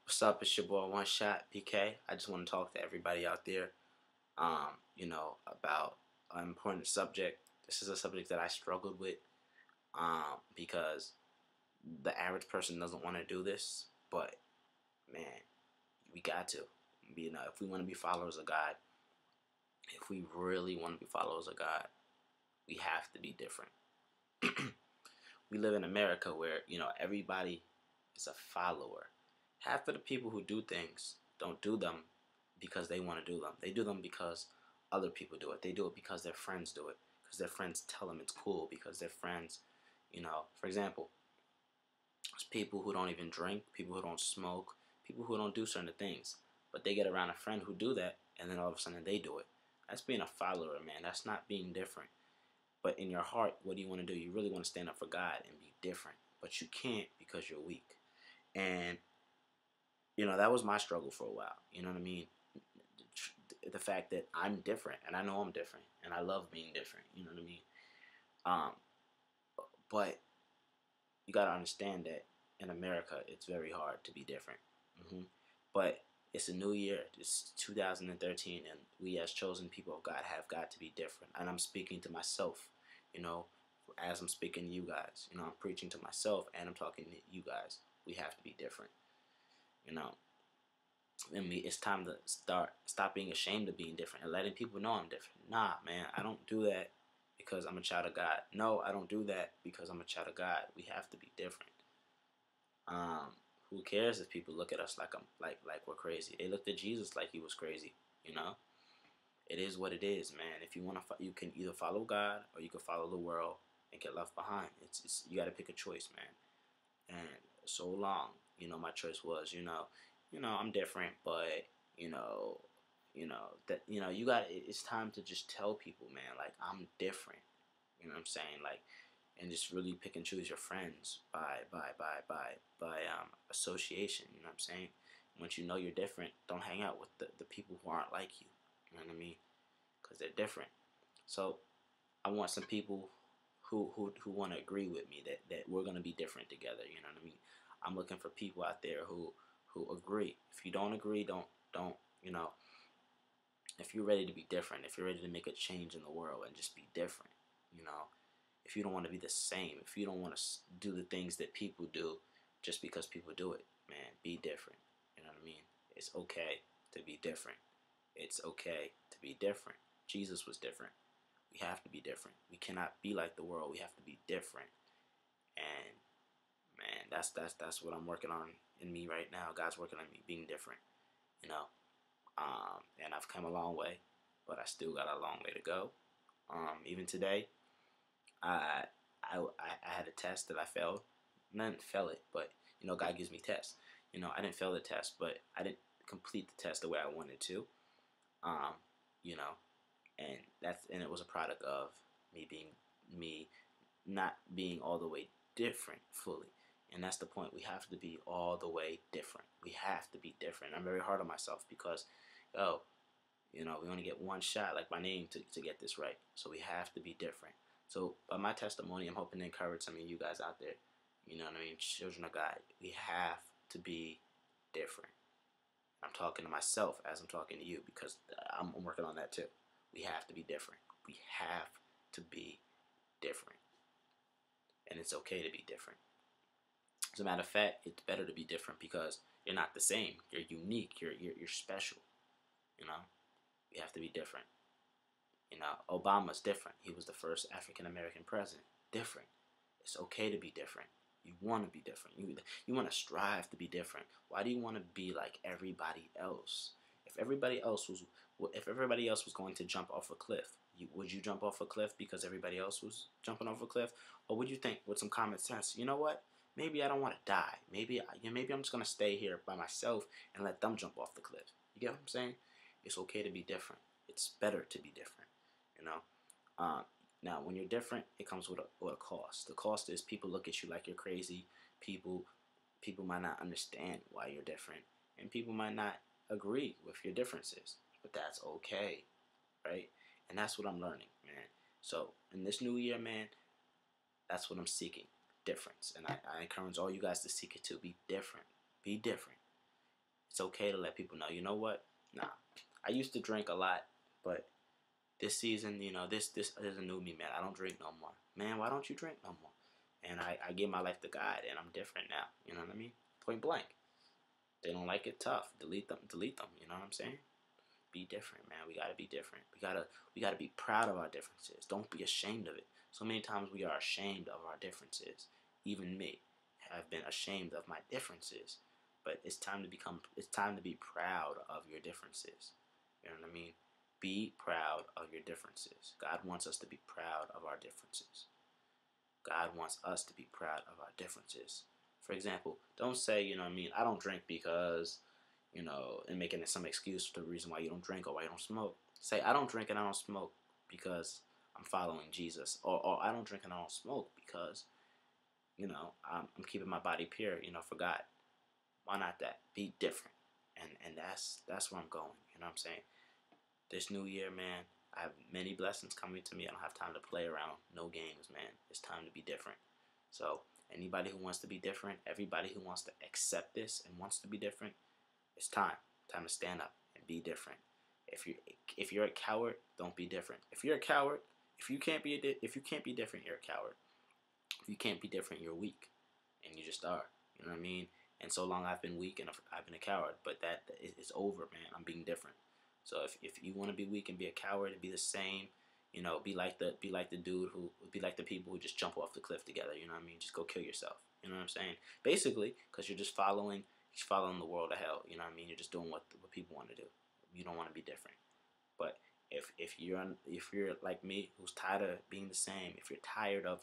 What's up? It's your boy One Shot PK. I just want to talk to everybody out there, about an important subject. This is a subject that I struggled with, because the average person doesn't want to do this, but man, we got to. If we want to be followers of God, if we really want to be followers of God, we have to be different. We live in America where everybody is a follower. Half of the people who do things don't do them because they want to do them. They do them because other people do it. They do it because their friends do it, because their friends tell them it's cool, because their friends, for example, there's people who don't even drink, people who don't smoke, people who don't do certain things, but they get around a friend who do that, and then all of a sudden they do it. That's being a follower, man. That's not being different. But in your heart, what do you want to do? You really want to stand up for God and be different, but you can't because you're weak. And that was my struggle for a while. You know what I mean? The fact that I'm different, and I know I'm different, and I love being different. You know what I mean? Um, but you gotta understand that in America, it's very hard to be different. But it's a new year. It's 2013, and we as chosen people of God have got to be different. And I'm speaking to myself, you know, as I'm speaking to you guys. I'm preaching to myself, and I'm talking to you guys. We have to be different. You know, it's time to stop being ashamed of being different and letting people know I'm different. Nah, man, I don't do that because I'm a child of God. No, I don't do that because I'm a child of God. We have to be different. Um, who cares if people look at us like like we're crazy? They looked at Jesus like he was crazy. You know, it is what it is, man. If you want to, you can either follow God or you can follow the world and get left behind. It's you got to pick a choice, man. And so long, my choice was, I'm different, but you know, that you got. It's time to just tell people, man, like I'm different. You know what I'm saying? Like, and just really pick and choose your friends by association. You know what I'm saying? Once you know you're different, don't hang out with the people who aren't like you. You know what I mean? Because they're different. So I want some people who want to agree with me that we're gonna be different together. You know what I mean? I'm looking for people out there who agree. If you don't agree, don't you know? If you're ready to be different, if you're ready to make a change in the world and just be different, you know, if you don't want to be the same, if you don't want to do the things that people do just because people do it, man, be different. You know what I mean? It's okay to be different. It's okay to be different. Jesus was different. We have to be different. We cannot be like the world. We have to be different. And man, that's what I'm working on in me right now. God's working on me being different. You know, and I've come a long way, but I still got a long way to go. Even today, I, I had a test that I failed. And I didn't fail it, but God gives me tests. I didn't fail the test, but I didn't complete the test the way I wanted to. Um, you know, and it was a product of me not being all the way different fully. And that's the point. We have to be all the way different. We have to be different. I'm very hard on myself because, oh, we only get one shot, like my name, to get this right. So we have to be different. So by my testimony, I'm hoping to encourage some of you guys out there. You know what I mean? Children of God, we have to be different. I'm talking to myself as I'm talking to you because I'm working on that too. We have to be different. We have to be different. And it's okay to be different. As a matter of fact, it's better to be different because you're not the same. You're unique. You're special. You know, we have to be different. Obama's different. He was the first African American president. Different. It's okay to be different. You want to be different. You want to strive to be different. Why do you want to be like everybody else? If everybody else was going to jump off a cliff, would you jump off a cliff because everybody else was jumping off a cliff, or would you think with some common sense, you know what? Maybe I don't want to die. Maybe I'm just gonna stay here by myself and let them jump off the cliff. You get what I'm saying? It's okay to be different. It's better to be different. You know. Um, Now, when you're different, it comes with a cost. The cost is people look at you like you're crazy. People people might not understand why you're different, and people might not agree with your differences. But that's okay, right? And that's what I'm learning, man. So in this new year, man, that's what I'm seeking. Difference. And I encourage all you guys to seek it too. Be different. Be different. It's okay to let people know, you know what? Nah, I used to drink a lot, but this season, this is a new me, man. I don't drink no more. Man, why don't you drink no more? And I give my life to God, and I'm different now. You know what I mean? Point blank. They don't like it, tough. Delete them. Delete them. You know what I'm saying? Be different, man. We gotta be different. We gotta be proud of our differences. Don't be ashamed of it. So many times we are ashamed of our differences. Even me have been ashamed of my differences. But it's time to be proud of your differences. You know what I mean? Be proud of your differences. God wants us to be proud of our differences. God wants us to be proud of our differences. For example, don't say, you know what I mean, I don't drink because, and making it some excuse for the reason why you don't drink or why you don't smoke. Say, I don't drink and I don't smoke because I'm following Jesus. Or I don't drink and I don't smoke because, I'm keeping my body pure, for God. Why not that? Be different. And that's where I'm going. You know what I'm saying? This new year, man, I have many blessings coming to me. I don't have time to play around. No games, man. It's time to be different. So anybody who wants to be different, everybody who wants to accept this and wants to be different, it's time. Time to stand up and be different. If you're a coward, don't be different. If you're a coward, if you can't be different, you're a coward. If you can't be different, you're weak, and you just are. You know what I mean? And so long I've been weak and I've been a coward, but it's over, man. I'm being different. So if you want to be weak and be a coward and be the same, be like the dude who be like the people who just jump off the cliff together. You know what I mean? Just go kill yourself. You know what I'm saying? Basically, because you're just following the world to hell. You know what I mean? You're just doing what people want to do. You don't want to be different. But if you're like me, who's tired of being the same, if you're tired of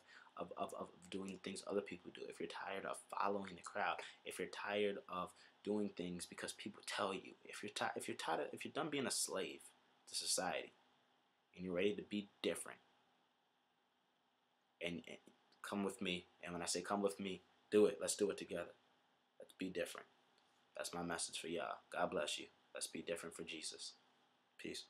doing the things other people do, if you're tired of following the crowd, if you're tired of doing things because people tell you, if you're done being a slave to society and you're ready to be different, and come with me. And when I say come with me, do it. Let's do it together. Let's be different. That's my message for y'all. God bless you. Let's be different for Jesus. Peace.